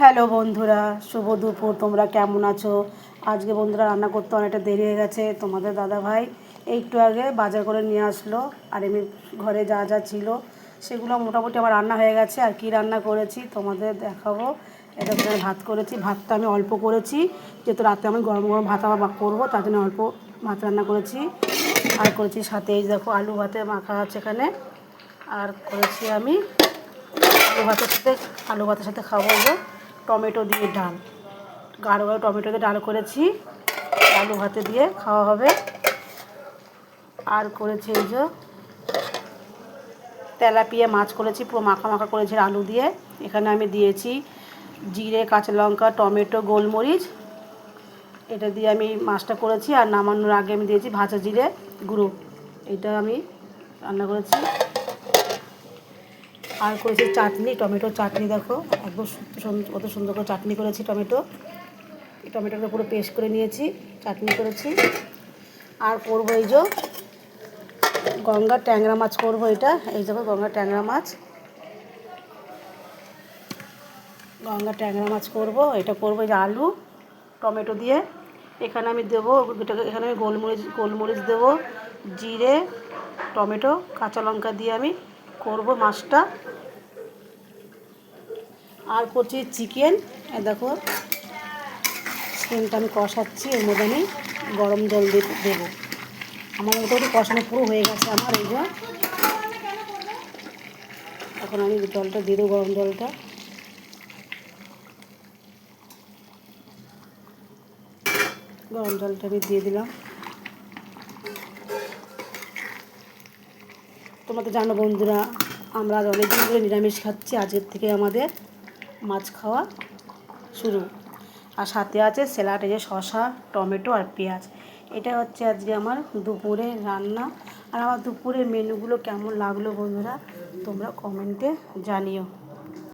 Hello বন্ধুরা, শুভ দুপুর। তোমরা কেমন আছো? আজকে বন্ধুরা রান্না করতে অনেকটা দেরি হয়ে গেছে। তোমাদের দাদা ভাই একটু আগে বাজার করে নিয়ে আসলো, আর এমনি ঘরে যা যা ছিল সেগুলো মোটামুটি আমার রান্না হয়ে গেছে। আর কি রান্না করেছি তোমাদের দেখাবো। এটা আমি ভাত করেছি। ভাতটা আমি অল্প করেছি, যেহেতু রাতে আমি গরম গরম ভাত আবার করবো, তার জন্য অল্প ভাত রান্না করেছি। আর করেছি সাথে এই দেখো আলু ভাতে মাখা আছে এখানে। আর করেছি আমি আলু ভাতের সাথে খাবো যে টমেটো দিয়ে ডাল, গাঢ় গাঢ় টমেটো দিয়ে ডাল করেছি, আলু ভাতে দিয়ে খাওয়া হবে। আর করেছি এই যে তেলাপিয়া মাছ করেছি, পুরো মাখা মাখা করেছি আলু দিয়ে। এখানে আমি দিয়েছি জিরে, কাঁচা লঙ্কা, টমেটো, গোলমরিচ, এটা দিয়ে আমি মাছটা করেছি। আর নামানোর আগে আমি দিয়েছি ভাজা জিরে গুঁড়ো, এটা আমি রান্না করেছি। আর করেছি চাটনি, টমেটো চাটনি। দেখো একদম কত সুন্দর করে চাটনি করেছি। টমেটোটা পুরো পেস্ট করে নিয়েছি, চাটনি করেছি। আর করবো এই যে গঙ্গার ট্যাংরা মাছ করবো। এই দেখো গঙ্গার ট্যাংরা মাছ করবো। এটা করবো এই যে আলু টমেটো দিয়ে। এখানে আমি দেবো, এখানে আমি গোলমরিচ দেবো, জিরে, টমেটো, কাঁচা লঙ্কা দিয়ে আমি করবো মাছটা। আর করছি চিকেন। দেখো চিকেনটা আমি কষাচ্ছি, এর মধ্যে আমি গরম জল দেবো। আমার মোটামুটি কষানো পুরো হয়ে গেছে আমার। এই যে এখন আমি জলটা দিয়ে দেবো, গরম জলটা। আমি দিয়ে দিলাম। তোমরা তো জানো বন্ধুরা, আমরা আজ অনেকদিন ধরে নিরামিষ খাচ্ছি। আজকের থেকে আমাদের মাছ খাওয়া শুরু। আর সাথে আছে স্যালাড, এই যে শসা, টমেটো আর পেঁয়াজ। এটা হচ্ছে আজকে আমার দুপুরে রান্না। আর আমার দুপুরের মেনুগুলো কেমন লাগলো বন্ধুরা তোমরা কমেন্টে জানিও।